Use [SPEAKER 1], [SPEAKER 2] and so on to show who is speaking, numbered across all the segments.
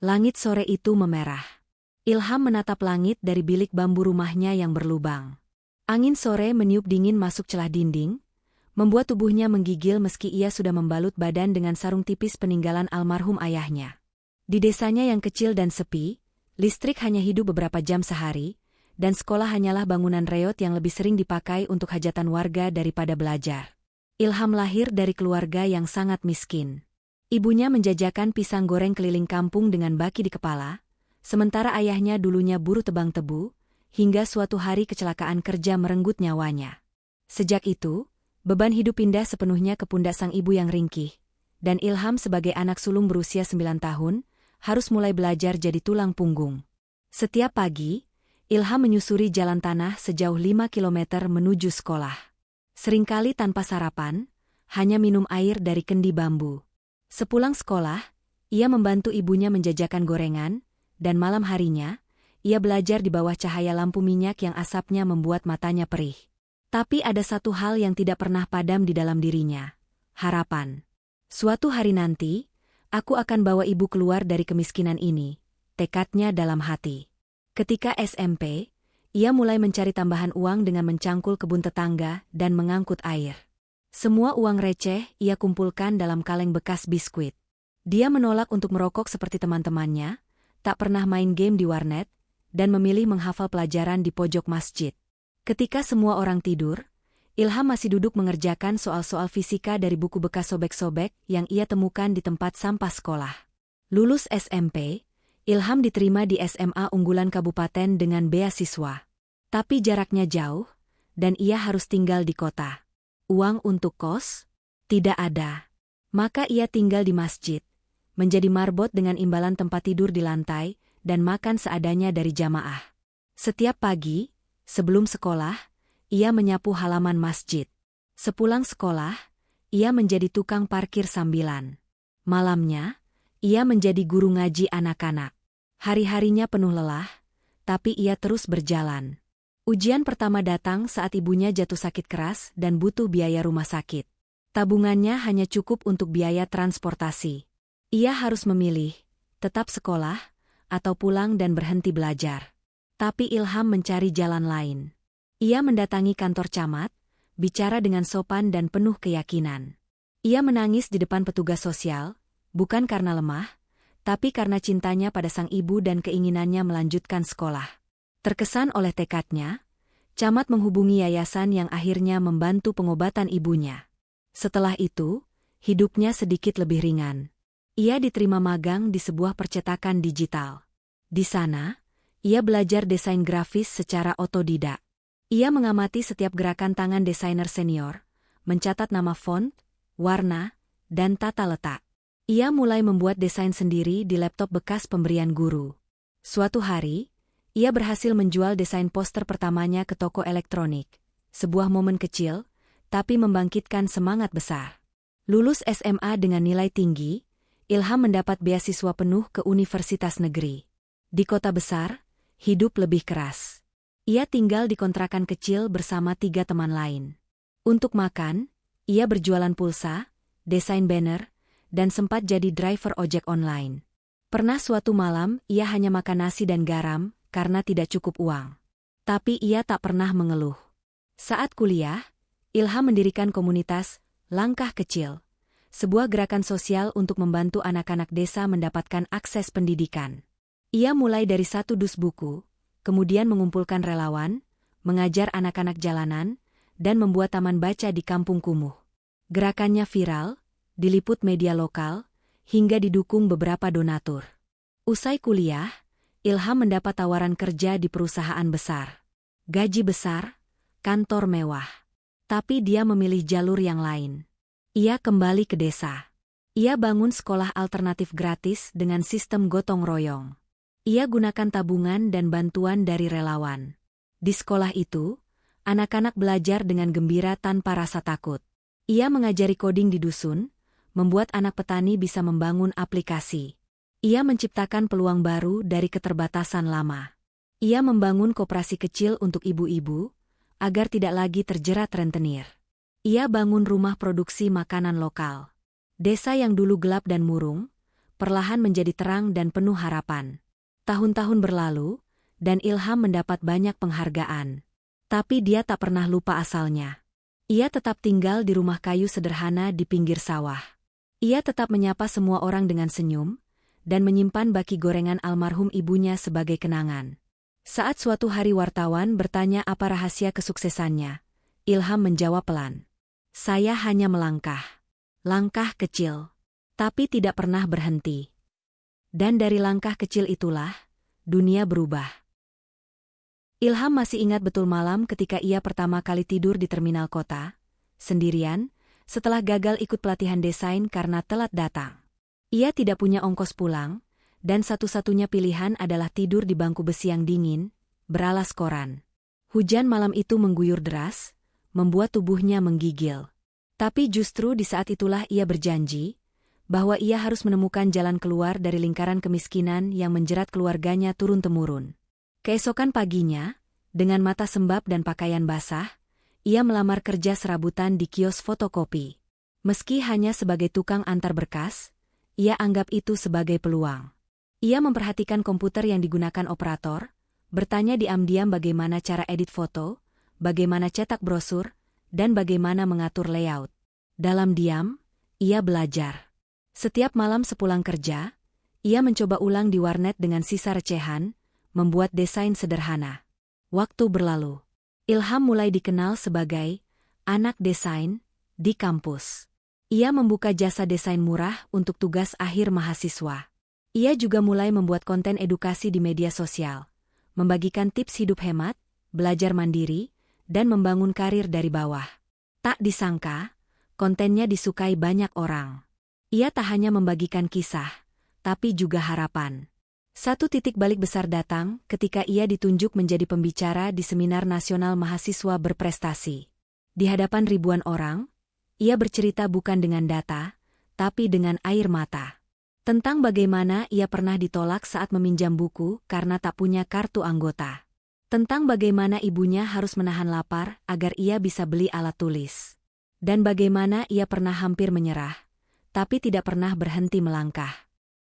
[SPEAKER 1] Langit sore itu memerah. Ilham menatap langit dari bilik bambu rumahnya yang berlubang. Angin sore meniup dingin masuk celah dinding, membuat tubuhnya menggigil meski ia sudah membalut badan dengan sarung tipis peninggalan almarhum ayahnya. Di desanya yang kecil dan sepi, listrik hanya hidup beberapa jam sehari, dan sekolah hanyalah bangunan reot yang lebih sering dipakai untuk hajatan warga daripada belajar. Ilham lahir dari keluarga yang sangat miskin. Ibunya menjajakan pisang goreng keliling kampung dengan baki di kepala, sementara ayahnya dulunya buruh tebang tebu, hingga suatu hari kecelakaan kerja merenggut nyawanya. Sejak itu, beban hidup pindah sepenuhnya ke pundak sang ibu yang ringkih, dan Ilham sebagai anak sulung berusia 9 tahun, harus mulai belajar jadi tulang punggung. Setiap pagi, Ilham menyusuri jalan tanah sejauh 5 kilometer menuju sekolah. Seringkali tanpa sarapan, hanya minum air dari kendi bambu. Sepulang sekolah, ia membantu ibunya menjajakan gorengan, dan malam harinya, ia belajar di bawah cahaya lampu minyak yang asapnya membuat matanya perih. Tapi ada satu hal yang tidak pernah padam di dalam dirinya: harapan. Suatu hari nanti, aku akan bawa ibu keluar dari kemiskinan ini, tekadnya dalam hati. Ketika SMP, ia mulai mencari tambahan uang dengan mencangkul kebun tetangga dan mengangkut air. Semua uang receh ia kumpulkan dalam kaleng bekas biskuit. Dia menolak untuk merokok seperti teman-temannya, tak pernah main game di warnet, dan memilih menghafal pelajaran di pojok masjid. Ketika semua orang tidur, Ilham masih duduk mengerjakan soal-soal fisika dari buku bekas sobek-sobek yang ia temukan di tempat sampah sekolah. Lulus SMP, Ilham diterima di SMA unggulan kabupaten dengan beasiswa. Tapi jaraknya jauh, dan ia harus tinggal di kota. Uang untuk kos? Tidak ada. Maka ia tinggal di masjid, menjadi marbot dengan imbalan tempat tidur di lantai, dan makan seadanya dari jamaah. Setiap pagi, sebelum sekolah, ia menyapu halaman masjid. Sepulang sekolah, ia menjadi tukang parkir sambilan. Malamnya, ia menjadi guru ngaji anak-anak. Hari-harinya penuh lelah, tapi ia terus berjalan. Ujian pertama datang saat ibunya jatuh sakit keras dan butuh biaya rumah sakit. Tabungannya hanya cukup untuk biaya transportasi. Ia harus memilih, tetap sekolah, atau pulang dan berhenti belajar. Tapi Ilham mencari jalan lain. Ia mendatangi kantor camat, bicara dengan sopan dan penuh keyakinan. Ia menangis di depan petugas sosial, bukan karena lemah, tapi karena cintanya pada sang ibu dan keinginannya melanjutkan sekolah. Terkesan oleh tekadnya, camat menghubungi yayasan yang akhirnya membantu pengobatan ibunya. Setelah itu, hidupnya sedikit lebih ringan. Ia diterima magang di sebuah percetakan digital. Di sana, ia belajar desain grafis secara otodidak. Ia mengamati setiap gerakan tangan desainer senior, mencatat nama font, warna, dan tata letak. Ia mulai membuat desain sendiri di laptop bekas pemberian guru. Suatu hari, ia berhasil menjual desain poster pertamanya ke toko elektronik. Sebuah momen kecil, tapi membangkitkan semangat besar. Lulus SMA dengan nilai tinggi, Ilham mendapat beasiswa penuh ke universitas negeri. Di kota besar, hidup lebih keras. Ia tinggal di kontrakan kecil bersama 3 teman lain. Untuk makan, ia berjualan pulsa, desain banner, dan sempat jadi driver ojek online. Pernah suatu malam, ia hanya makan nasi dan garam, karena tidak cukup uang. Tapi ia tak pernah mengeluh. Saat kuliah, Ilham mendirikan komunitas Langkah Kecil, sebuah gerakan sosial untuk membantu anak-anak desa mendapatkan akses pendidikan. Ia mulai dari 1 dus buku, kemudian mengumpulkan relawan, mengajar anak-anak jalanan, dan membuat taman baca di kampung kumuh. Gerakannya viral, diliput media lokal, hingga didukung beberapa donatur. Usai kuliah, Ilham mendapat tawaran kerja di perusahaan besar. Gaji besar, kantor mewah. Tapi dia memilih jalur yang lain. Ia kembali ke desa. Ia bangun sekolah alternatif gratis dengan sistem gotong royong. Ia gunakan tabungan dan bantuan dari relawan. Di sekolah itu, anak-anak belajar dengan gembira tanpa rasa takut. Ia mengajari coding di dusun, membuat anak petani bisa membangun aplikasi. Ia menciptakan peluang baru dari keterbatasan lama. Ia membangun koperasi kecil untuk ibu-ibu, agar tidak lagi terjerat rentenir. Ia bangun rumah produksi makanan lokal. Desa yang dulu gelap dan murung, perlahan menjadi terang dan penuh harapan. Tahun-tahun berlalu, dan Ilham mendapat banyak penghargaan. Tapi dia tak pernah lupa asalnya. Ia tetap tinggal di rumah kayu sederhana di pinggir sawah. Ia tetap menyapa semua orang dengan senyum, dan menyimpan baki gorengan almarhum ibunya sebagai kenangan. Saat suatu hari wartawan bertanya apa rahasia kesuksesannya, Ilham menjawab pelan. Saya hanya melangkah. Langkah kecil. Tapi tidak pernah berhenti. Dan dari langkah kecil itulah, dunia berubah. Ilham masih ingat betul malam ketika ia pertama kali tidur di terminal kota, sendirian, setelah gagal ikut pelatihan desain karena telat datang. Ia tidak punya ongkos pulang, dan satu-satunya pilihan adalah tidur di bangku besi yang dingin, beralas koran. Hujan malam itu mengguyur deras, membuat tubuhnya menggigil. Tapi justru di saat itulah ia berjanji, bahwa ia harus menemukan jalan keluar dari lingkaran kemiskinan yang menjerat keluarganya turun-temurun. Keesokan paginya, dengan mata sembab dan pakaian basah, ia melamar kerja serabutan di kios fotokopi. Meski hanya sebagai tukang antar berkas, ia anggap itu sebagai peluang. Ia memperhatikan komputer yang digunakan operator, bertanya diam-diam bagaimana cara edit foto, bagaimana cetak brosur, dan bagaimana mengatur layout. Dalam diam, ia belajar. Setiap malam sepulang kerja, ia mencoba ulang di warnet dengan sisa recehan, membuat desain sederhana. Waktu berlalu. Ilham mulai dikenal sebagai anak desain di kampus. Ia membuka jasa desain murah untuk tugas akhir mahasiswa. Ia juga mulai membuat konten edukasi di media sosial, membagikan tips hidup hemat, belajar mandiri, dan membangun karir dari bawah. Tak disangka, kontennya disukai banyak orang. Ia tak hanya membagikan kisah, tapi juga harapan. Satu titik balik besar datang ketika ia ditunjuk menjadi pembicara di Seminar Nasional Mahasiswa Berprestasi. Di hadapan ribuan orang, ia bercerita bukan dengan data, tapi dengan air mata. Tentang bagaimana ia pernah ditolak saat meminjam buku karena tak punya kartu anggota. Tentang bagaimana ibunya harus menahan lapar agar ia bisa beli alat tulis. Dan bagaimana ia pernah hampir menyerah, tapi tidak pernah berhenti melangkah.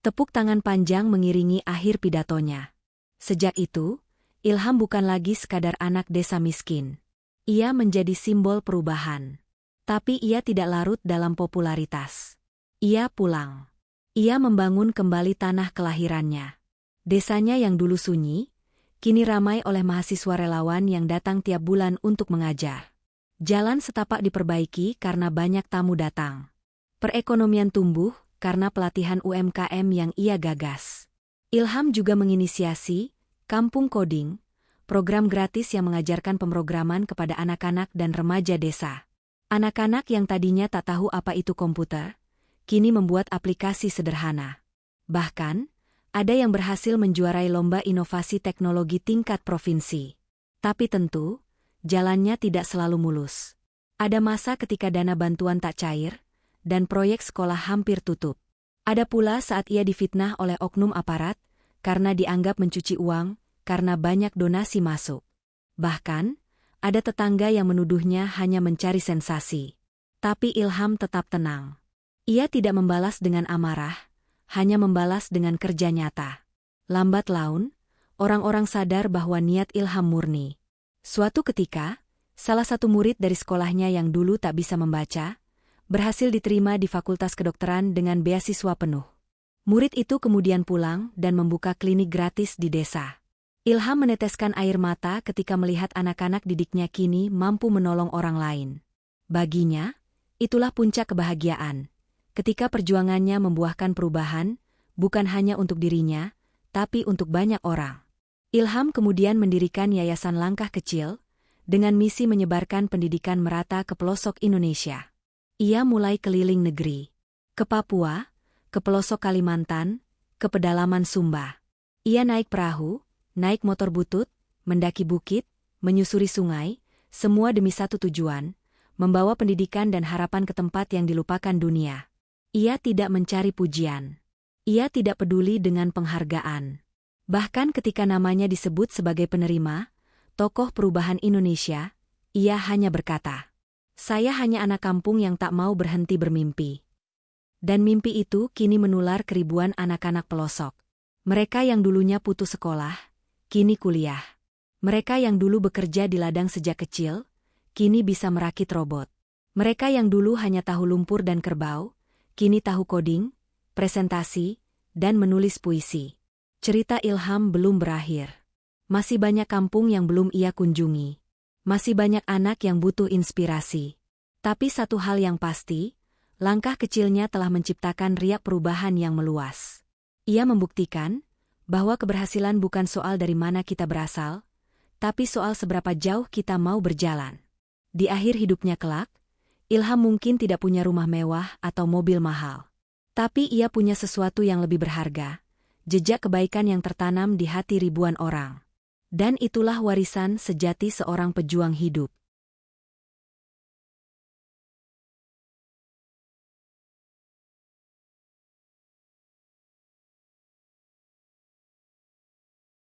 [SPEAKER 1] Tepuk tangan panjang mengiringi akhir pidatonya. Sejak itu, Ilham bukan lagi sekadar anak desa miskin. Ia menjadi simbol perubahan. Tapi ia tidak larut dalam popularitas. Ia pulang. Ia membangun kembali tanah kelahirannya. Desanya yang dulu sunyi, kini ramai oleh mahasiswa relawan yang datang tiap bulan untuk mengajar. Jalan setapak diperbaiki karena banyak tamu datang. Perekonomian tumbuh karena pelatihan UMKM yang ia gagas. Ilham juga menginisiasi Kampung Coding, program gratis yang mengajarkan pemrograman kepada anak-anak dan remaja desa. Anak-anak yang tadinya tak tahu apa itu komputer, kini membuat aplikasi sederhana. Bahkan, ada yang berhasil menjuarai lomba inovasi teknologi tingkat provinsi. Tapi tentu, jalannya tidak selalu mulus. Ada masa ketika dana bantuan tak cair, dan proyek sekolah hampir tutup. Ada pula saat ia difitnah oleh oknum aparat, karena dianggap mencuci uang, karena banyak donasi masuk. Bahkan, ada tetangga yang menuduhnya hanya mencari sensasi. Tapi Ilham tetap tenang. Ia tidak membalas dengan amarah, hanya membalas dengan kerja nyata. Lambat laun, orang-orang sadar bahwa niat Ilham murni. Suatu ketika, salah satu murid dari sekolahnya yang dulu tak bisa membaca, berhasil diterima di Fakultas Kedokteran dengan beasiswa penuh. Murid itu kemudian pulang dan membuka klinik gratis di desa. Ilham meneteskan air mata ketika melihat anak-anak didiknya kini mampu menolong orang lain. Baginya, itulah puncak kebahagiaan, ketika perjuangannya membuahkan perubahan, bukan hanya untuk dirinya, tapi untuk banyak orang. Ilham kemudian mendirikan Yayasan Langkah Kecil, dengan misi menyebarkan pendidikan merata ke pelosok Indonesia. Ia mulai keliling negeri. Ke Papua, ke pelosok Kalimantan, ke pedalaman Sumba. Ia naik perahu, naik motor butut, mendaki bukit, menyusuri sungai, semua demi satu tujuan, membawa pendidikan dan harapan ke tempat yang dilupakan dunia. Ia tidak mencari pujian. Ia tidak peduli dengan penghargaan. Bahkan ketika namanya disebut sebagai penerima, tokoh perubahan Indonesia, ia hanya berkata, "Saya hanya anak kampung yang tak mau berhenti bermimpi." Dan mimpi itu kini menular ke ribuan anak-anak pelosok. Mereka yang dulunya putus sekolah, kini kuliah. Mereka yang dulu bekerja di ladang sejak kecil, kini bisa merakit robot. Mereka yang dulu hanya tahu lumpur dan kerbau, kini tahu coding, presentasi, dan menulis puisi. Cerita Ilham belum berakhir. Masih banyak kampung yang belum ia kunjungi. Masih banyak anak yang butuh inspirasi. Tapi satu hal yang pasti, langkah kecilnya telah menciptakan riak perubahan yang meluas. Ia membuktikan bahwa keberhasilan bukan soal dari mana kita berasal, tapi soal seberapa jauh kita mau berjalan. Di akhir hidupnya kelak, Ilham mungkin tidak punya rumah mewah atau mobil mahal. Tapi ia punya sesuatu yang lebih berharga, jejak kebaikan yang tertanam di hati ribuan orang. Dan itulah warisan sejati seorang pejuang hidup.